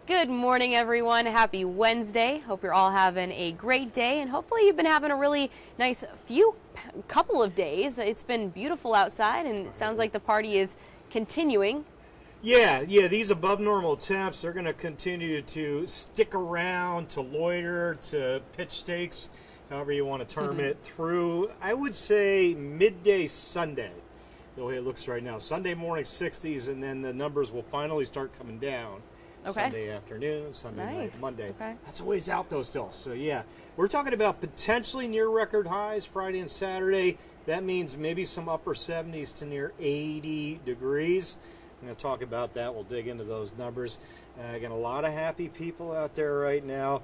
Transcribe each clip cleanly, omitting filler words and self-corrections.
Good morning, everyone. Happy Wednesday. Hope you're all having a great day, and hopefully you've been having a really nice couple of days. It's been beautiful outside, and it sounds like the party is continuing. Yeah, these above normal temps are going to continue to stick around, to loiter, to pitch stakes, however you want to term it, through, I would say, midday Sunday, the way it looks right now. Sunday morning 60s, and then the numbers will finally start coming down. Okay. Sunday afternoon, Sunday night, Monday. Okay. That's a ways out, though, still. So, yeah, we're talking about potentially near record highs Friday and Saturday. That means maybe some upper 70s to near 80 degrees. I'm going to talk about that. We'll dig into those numbers. Again, a lot of happy people out there right now.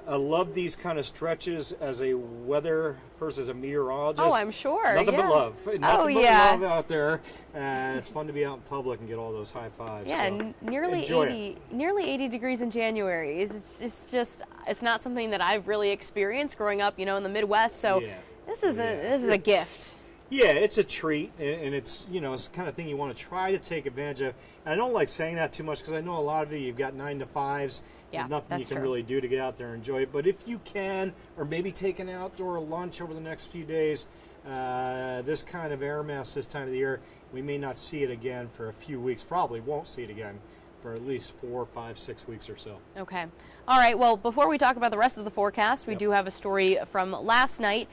I love these kind of stretches as a weather person, as a meteorologist. Oh, I'm sure. Nothing but love. Nothing but love out there. It's fun to be out in public and get all those high fives. Yeah, so nearly 80 degrees in January. It's not something that I've really experienced growing up, in the Midwest. So this is a gift. Yeah, it's a treat, and it's it's the kind of thing you want to try to take advantage of. And I don't like saying that too much because I know a lot of you've got 9 to 5s. Yeah, nothing that's you can true. really do to get out there and enjoy it. But if you can, or maybe take an outdoor lunch over the next few days, this kind of air mass this time of the year, we may not see it again for a few weeks. Probably won't see it again for at least 4, 5, 6 weeks or so. Okay. All right. Well, before we talk about the rest of the forecast, we do have a story from last night.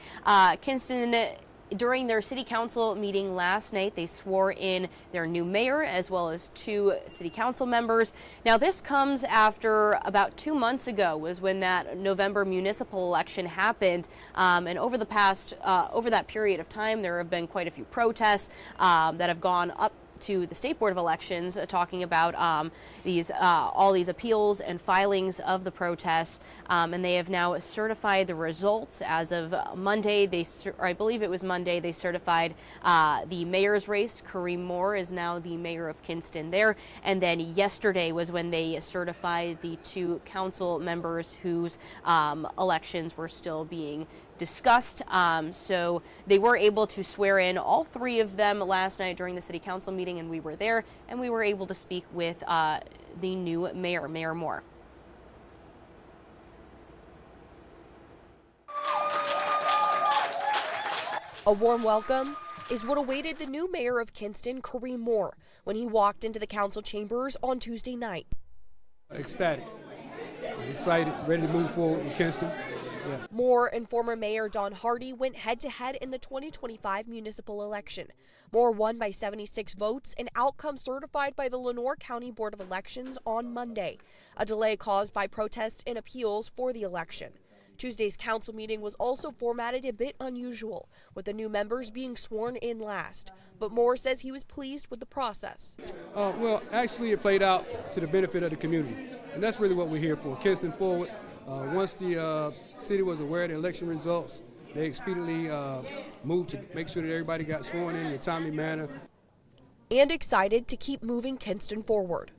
Kinston, during their city council meeting last night, they swore in their new mayor as well as 2 city council members. Now, this comes after about 2 months ago was when that November municipal election happened. And over that period of time, there have been quite a few protests that have gone up to the State Board of Elections, talking about all these appeals and filings of the protests, and they have now certified the results as of Monday. I believe it was Monday, they certified the mayor's race. Kareem Moore is now the mayor of Kinston there, and then yesterday was when they certified the 2 council members whose elections were still being discussed. So they were able to swear in all 3 of them last night during the city council meeting, and we were there, and we were able to speak with the new mayor, Mayor Moore. A warm welcome is what awaited the new mayor of Kinston, Kareem Moore, when he walked into the council chambers on Tuesday night. Ecstatic, excited, ready to move forward in Kinston. Yeah. Moore and former Mayor Don Hardy went head-to-head in the 2025 municipal election. Moore won by 76 votes, an outcome certified by the Lenoir County Board of Elections on Monday, a delay caused by protests and appeals for the election. Tuesday's council meeting was also formatted a bit unusual, with the new members being sworn in last. But Moore says he was pleased with the process. Well, actually, it played out to the benefit of the community, and that's really what we're here for. Kinston forward. Once the city was aware of the election results, they expediently moved to make sure that everybody got sworn in a timely manner. And excited to keep moving Kinston forward.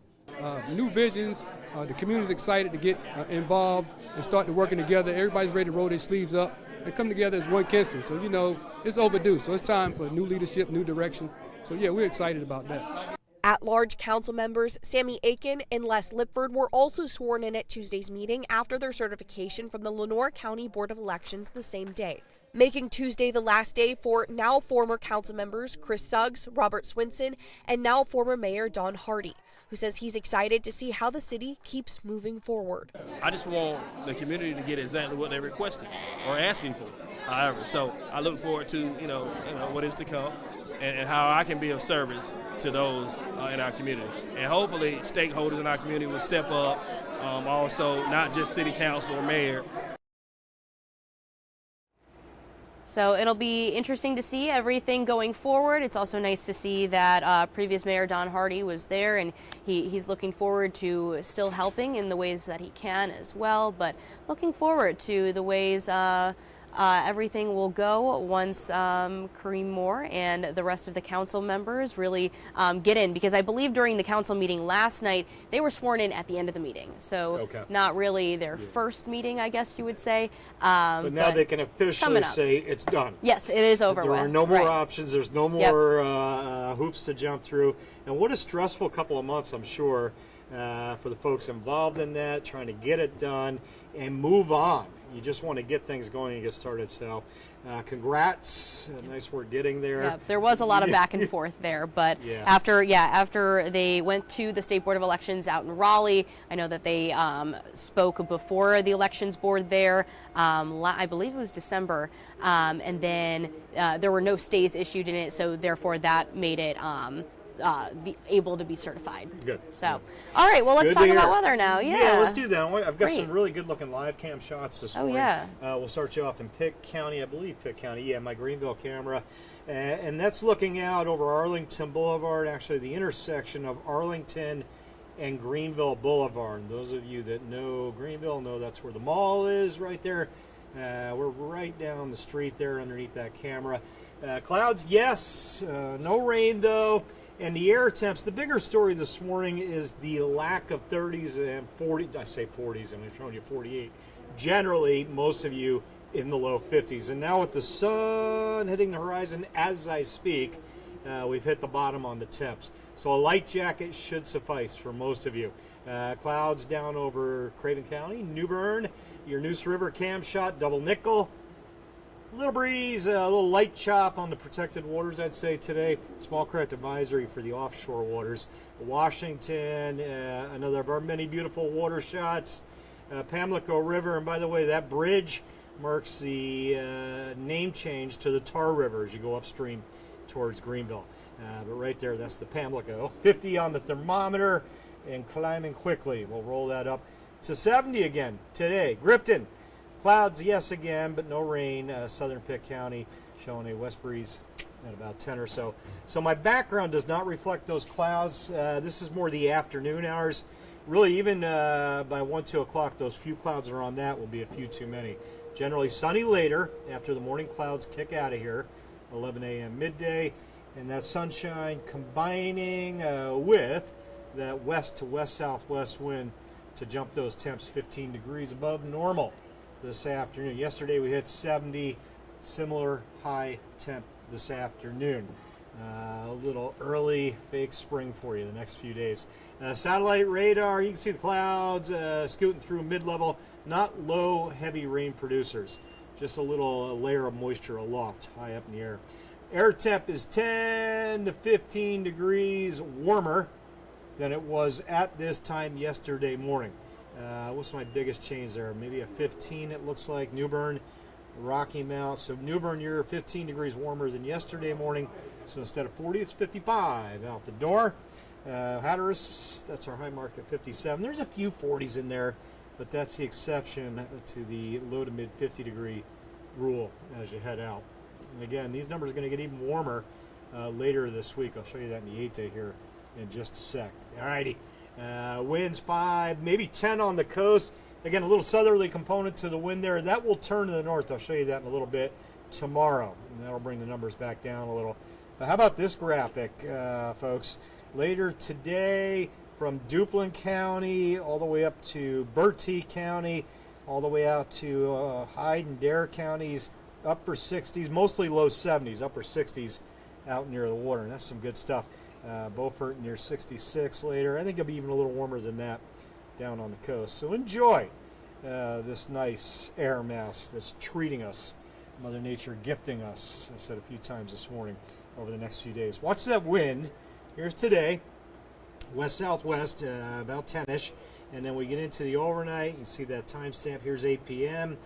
New visions, the community's excited to get involved and start working together. Everybody's ready to roll their sleeves up and come together as one Kinston. So, it's overdue. So it's time for new leadership, new direction. So, yeah, we're excited about that. At-large council members Sammy Aiken and Les Lipford were also sworn in at Tuesday's meeting after their certification from the Lenoir County Board of Elections the same day, making Tuesday the last day for now former council members Chris Suggs, Robert Swinson, and now former Mayor Don Hardy, who says he's excited to see how the city keeps moving forward. I just want the community to get exactly what they requested or asking for, however. So I look forward to what is to come and how I can be of service to those in our community. And hopefully stakeholders in our community will step up, also not just city council or mayor. So it'll be interesting to see everything going forward. It's also nice to see that previous Mayor Don Hardy was there, and he's looking forward to still helping in the ways that he can as well, but looking forward to the ways everything will go once Kareem Moore and the rest of the council members really get in, because I believe during the council meeting last night, they were sworn in at the end of the meeting. So not really their first meeting, I guess you would say. But now they can officially say it's done. Yes, it is over with. There are no more options. There's no more hoops to jump through. And what a stressful couple of months, I'm sure. for the folks involved in that, trying to get it done and move on. You just want to get things going and get started. So congrats. Nice work getting there. Yeah, there was a lot of back and forth there, but Yeah. after they went to the State Board of Elections out in Raleigh, I know that they spoke before the elections board there, I believe it was December, and then there were no stays issued in it, so therefore that made it able to be certified. Good. So, all right, well, let's Good talk to about hear. weather now. Yeah, let's do that. I've got Great. some really good looking live cam shots this morning. yeah. We'll start you off in Pitt County, I believe Pitt County. Yeah, my Greenville camera. And that's looking out over Arlington Boulevard, actually the intersection of Arlington and Greenville Boulevard. And those of you that know Greenville know that's where the mall is right there. We're right down the street there underneath that camera. Clouds, yes. No rain, though. And the air temps, the bigger story this morning is the lack of 30s and 40s. I say 40s, I'm showing you 48. Generally, most of you in the low 50s. And now with the sun hitting the horizon as I speak, we've hit the bottom on the temps. So a light jacket should suffice for most of you. Clouds down over Craven County, New Bern, your Neuse River cam shot, double nickel. Little breeze, a little light chop on the protected waters, I'd say today. Small craft advisory for the offshore waters. Washington, another of our many beautiful water shots. Pamlico River, and by the way, that bridge marks the name change to the Tar River as you go upstream towards Greenville. But right there, that's the Pamlico. 50 on the thermometer and climbing quickly. We'll roll that up to 70 again today. Grifton. Clouds, yes, again, but no rain. Southern Pitt County showing a west breeze at about 10 or so. So my background does not reflect those clouds. This is more the afternoon hours. Really, even by 1, 2 o'clock, those few clouds that are on that will be a few too many. Generally sunny later after the morning clouds kick out of here, 11 a.m. midday. And that sunshine combining with that west to west-southwest wind to jump those temps 15 degrees above normal this afternoon. Yesterday we hit 70, similar high temp this afternoon. A little early fake spring for you the next few days. Satellite radar, you can see the clouds scooting through mid-level, not low, heavy rain producers. Just a little layer of moisture aloft, high up in the air. Air temp is 10 to 15 degrees warmer than it was at this time yesterday morning. What's my biggest change there? Maybe a 15, it looks like. New Bern, Rocky Mount. So New Bern, you're 15 degrees warmer than yesterday morning. So instead of 40, it's 55 out the door. Hatteras, that's our high mark at 57. There's a few 40s in there, but that's the exception to the low to mid 50 degree rule as you head out. And again, these numbers are going to get even warmer later this week. I'll show you that in the 8-day here in just a sec. All righty. Winds 5, maybe 10 on the coast. Again, a little southerly component to the wind there. That will turn to the north. I'll show you that in a little bit tomorrow. And that'll bring the numbers back down a little. But how about this graphic, folks? Later today, from Duplin County all the way up to Bertie County, all the way out to Hyde and Dare counties, upper 60s, mostly low 70s, upper 60s out near the water. And that's some good stuff. Beaufort near 66 later. I think it'll be even a little warmer than that down on the coast. So enjoy this nice air mass that's treating us, Mother Nature gifting us, I said a few times this morning, over the next few days. Watch that wind. Here's today, west-southwest, about 10-ish. And then we get into the overnight. You see that timestamp. Here's 8 p.m.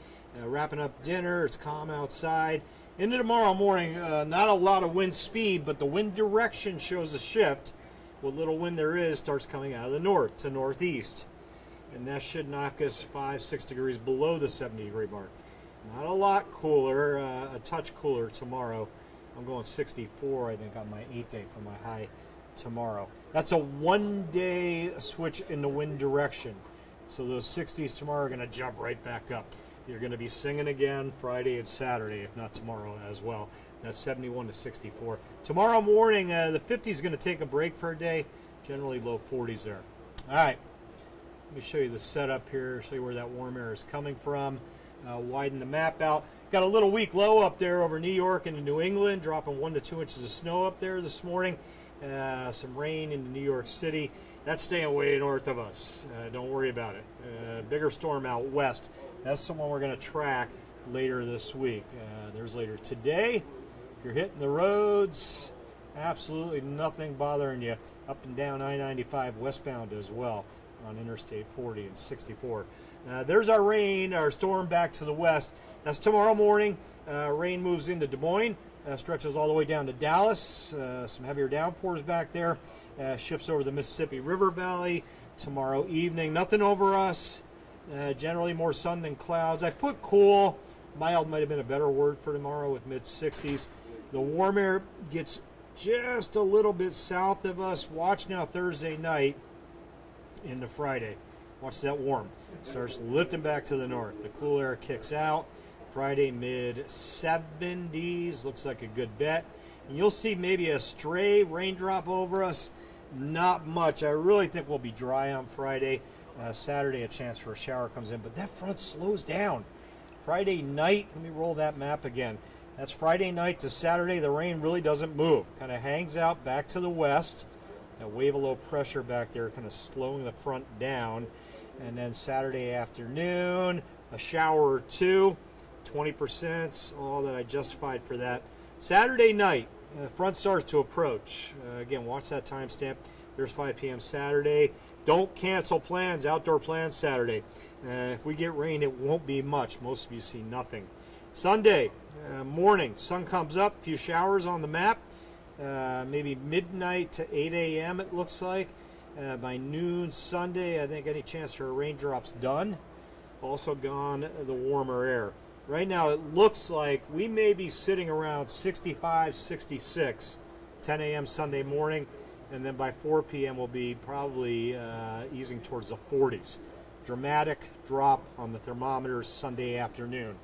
Wrapping up dinner. It's calm outside. Into tomorrow morning, not a lot of wind speed, but the wind direction shows a shift. What little wind there is starts coming out of the north to northeast. And that should knock us 5, 6 degrees below the 70-degree mark. Not a lot cooler, a touch cooler tomorrow. I'm going 64, I think, on my 8-day for my high tomorrow. That's a one-day switch in the wind direction. So those 60s tomorrow are going to jump right back up. You're going to be singing again Friday and Saturday, if not tomorrow as well. That's 71 to 64. Tomorrow morning, the 50s is going to take a break for a day. Generally low 40s there. All right. Let me show you the setup here, show you where that warm air is coming from. Widen the map out. Got a little weak low up there over New York into New England, dropping 1 to 2 inches of snow up there this morning. Some rain into New York City. That's staying way north of us. Don't worry about it. Bigger storm out west. That's the one we're going to track later this week. There's later today. You're hitting the roads. Absolutely nothing bothering you up and down I-95 westbound as well on Interstate 40 and 64. There's our rain, our storm back to the west. That's tomorrow morning. Rain moves into Des Moines, stretches all the way down to Dallas. Some heavier downpours back there. Shifts over the Mississippi River Valley tomorrow evening. Nothing over us. Generally more sun than clouds. I put cool. Mild might have been a better word for tomorrow with mid-60s. The warm air gets just a little bit south of us. Watch now Thursday night into Friday. Watch that warm. Starts lifting back to the north. The cool air kicks out. Friday mid-70s. Looks like a good bet. And you'll see maybe a stray raindrop over us. Not much. I really think we'll be dry on Friday. Saturday a chance for a shower comes in. But that front slows down. Friday night, let me roll that map again. That's Friday night to Saturday. The rain really doesn't move. Kind of hangs out back to the west. That wave of low pressure back there kind of slowing the front down. And then Saturday afternoon, a shower or two. 20%, all that I justified for that. Saturday night, front starts to approach. Again, watch that timestamp. There's 5 p.m. Saturday. Don't cancel plans, outdoor plans Saturday. If we get rain, it won't be much. Most of you see nothing. Sunday morning, sun comes up, a few showers on the map. Maybe midnight to 8 a.m. it looks like. By noon Sunday, I think any chance for a raindrop's done. Also gone the warmer air. Right now it looks like we may be sitting around 65, 66, 10 a.m. Sunday morning, and then by 4 p.m. we'll be probably easing towards the 40s. Dramatic drop on the thermometers Sunday afternoon.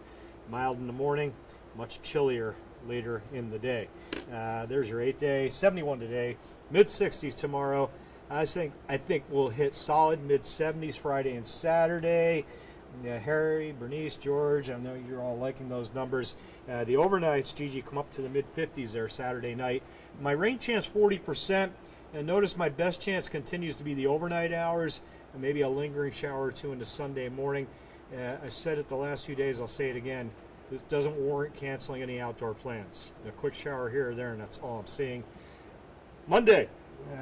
Mild in the morning, much chillier later in the day. There's your 8-day, 71 today, mid-60s tomorrow. I think we'll hit solid mid-70s Friday and Saturday. Harry, Bernice, George, I know you're all liking those numbers. The overnights, Gigi, come up to the mid-50s there Saturday night. My rain chance 40%, and notice my best chance continues to be the overnight hours, and maybe a lingering shower or two into Sunday morning. I said it the last few days, I'll say it again. This doesn't warrant canceling any outdoor plans. A quick shower here or there, and that's all I'm seeing. Monday,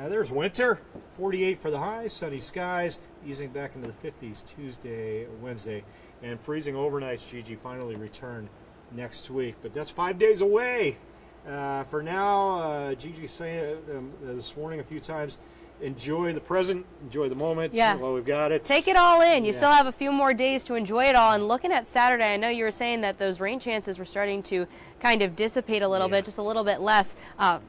there's winter. 48 for the high, sunny skies, easing back into the 50s Tuesday, Wednesday, and freezing overnights, Gigi, finally return next week. But that's 5 days away. For now, Gigi's saying it this morning a few times, enjoy the present, enjoy the moment while we've got it. Take it all in. You still have a few more days to enjoy it all. And looking at Saturday, I know you were saying that those rain chances were starting to kind of dissipate a little bit, just a little bit less,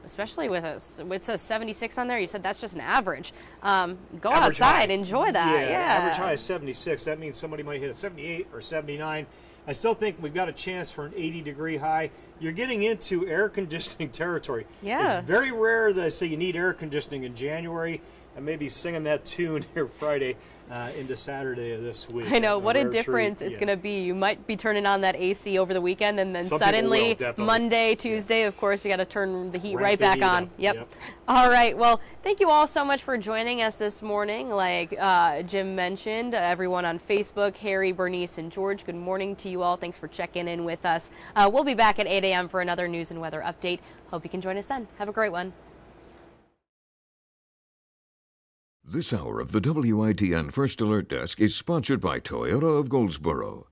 especially with it says 76 on there. You said that's just an average. Go average outside, high. enjoy that. Average high is 76. That means somebody might hit a 78 or 79. I still think we've got a chance for an 80-degree high. You're getting into air conditioning territory. Yeah. It's very rare that I say you need air conditioning in January. I may be singing that tune here Friday into Saturday of this week. I know, what a rare difference treat. it's going to be. You might be turning on that AC over the weekend, and then Some people suddenly will, definitely. Monday, Tuesday, of course, you got to turn the heat Ramp right the back heat on. up. Yep. All right. Well, thank you all so much for joining us this morning. Like Jim mentioned, everyone on Facebook, Harry, Bernice, and George, good morning to you all. Thanks for checking in with us. We'll be back at 8 a.m. for another news and weather update. Hope you can join us then. Have a great one. This hour of the WITN First Alert Desk is sponsored by Toyota of Goldsboro.